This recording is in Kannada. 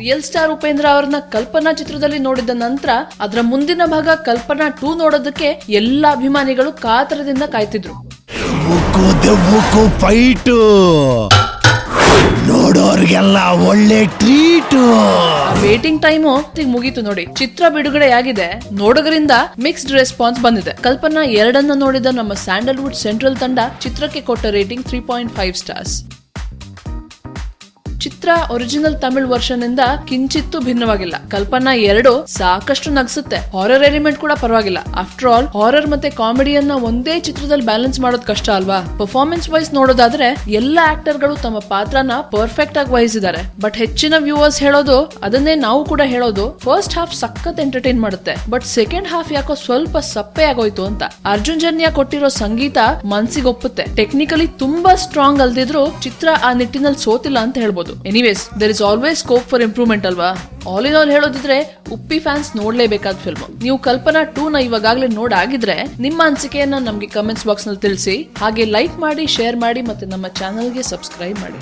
ರಿಯಲ್ ಸ್ಟಾರ್ ಉಪೇಂದ್ರ ಅವರನ್ನ ಕಲ್ಪನಾ ಚಿತ್ರದಲ್ಲಿ ನೋಡಿದ ನಂತರ ಅದರ ಮುಂದಿನ ಭಾಗ ಕಲ್ಪನಾ 2 ನೋಡೋದಕ್ಕೆ ಎಲ್ಲಾ ಅಭಿಮಾನಿಗಳು ಕಾತರದಿಂದ ಕಾಯ್ತಿದ್ರು. ನೋಡೋರ್ಗೆಲ್ಲ ಒಳ್ಳೆ ಟ್ರೀಟ್. ವೇಟಿಂಗ್ ಟೈಮು ಮುಗೀತು ನೋಡಿ. ಚಿತ್ರ ಬಿಡುಗಡೆ ಆಗಿದೆ, ನೋಡೋದ್ರಿಂದ ಮಿಕ್ಸ್ಡ್ ರೆಸ್ಪಾನ್ಸ್ ಬಂದಿದೆ. ಕಲ್ಪನಾ 2 ನೋಡಿದ ನಮ್ಮ ಸ್ಯಾಂಡಲ್ವುಡ್ ಸೆಂಟ್ರಲ್ ತಂಡ ಚಿತ್ರಕ್ಕೆ ಕೊಟ್ಟ ರೇಟಿಂಗ್ 3.5 ಸ್ಟಾರ್ಸ್. ಚಿತ್ರ ಒರಿಜಿನಲ್ ತಮಿಳ್ ವರ್ಷನ್ ಇಂದ ಕಿಂಚಿತ್ತೂ ಭಿನ್ನವಾಗಿಲ್ಲ. ಕಲ್ಪನಾ 2 ಸಾಕಷ್ಟು ನಗಿಸುತ್ತೆ, ಹಾರರ್ ಎಲಿಮೆಂಟ್ ಕೂಡ ಪರವಾಗಿಲ್ಲ. ಆಫ್ಟರ್ ಆಲ್ ಹಾರರ್ ಮತ್ತೆ ಕಾಮಿಡಿಯನ್ನ ಒಂದೇ ಚಿತ್ರದಲ್ಲಿ ಬ್ಯಾಲೆನ್ಸ್ ಮಾಡೋದು ಕಷ್ಟ ಅಲ್ವಾ. ಪರ್ಫಾರ್ಮೆನ್ಸ್ ವೈಸ್ ನೋಡೋದಾದ್ರೆ ಎಲ್ಲ ಆಕ್ಟರ್ ಗಳು ತಮ್ಮ ಪಾತ್ರನ ಪರ್ಫೆಕ್ಟ್ ಆಗಿ ವಹಿಸಿದ್ದಾರೆ. ಬಟ್ ಹೆಚ್ಚಿನ ವ್ಯೂವರ್ಸ್ ಹೇಳೋದು ಅದನ್ನೇ ನಾವು ಕೂಡ ಹೇಳೋದು, ಫಸ್ಟ್ ಹಾಫ್ ಸಖತ್ ಎಂಟರ್ಟೈನ್ ಮಾಡುತ್ತೆ, ಬಟ್ ಸೆಕೆಂಡ್ ಹಾಫ್ ಯಾಕೋ ಸ್ವಲ್ಪ ಸಪ್ಪೆ ಆಗೋಯ್ತು ಅಂತ. ಅರ್ಜುನ್ ಜನ್ಯ ಕೊಟ್ಟಿರೋ ಸಂಗೀತ ಮನ್ಸಿಗೆ ಒಪ್ಪುತ್ತೆ. ಟೆಕ್ನಿಕಲಿ ತುಂಬಾ ಸ್ಟ್ರಾಂಗ್ ಅಲ್ದಿದ್ರು ಚಿತ್ರ ಆ ನಿಟ್ಟಿನಲ್ಲಿ ಸೋತಿಲ್ಲ ಅಂತ ಹೇಳ್ಬೋದು. Anyways, there is always scope for improvement ಅಲ್ವಾ. ಆಲ್ ಇನ್ ಆಲ್ ಹೇಳೋದಿದ್ರೆ ಉಪ್ಪಿ ಫ್ಯಾನ್ಸ್ ನೋಡ್ಲೇಬೇಕಾದ ಫಿಲ್ಮ್. ನೀವು ಕಲ್ಪನಾ 2 ಇವಾಗಲೇ ನೋಡಾಗಿದ್ರೆ ನಿಮ್ಮ ಅನಿಸಿಕೆಯನ್ನ ನಮ್ಗೆ ಕಮೆಂಟ್ಸ್ ಬಾಕ್ಸ್ ನಲ್ಲಿ ತಿಳಿಸಿ. ಹಾಗೆ ಲೈಕ್ ಮಾಡಿ, ಶೇರ್ ಮಾಡಿ, ಮತ್ತೆ ನಮ್ಮ ಚಾನಲ್ಗೆ ಸಬ್ಸ್ಕ್ರೈಬ್ ಮಾಡಿ.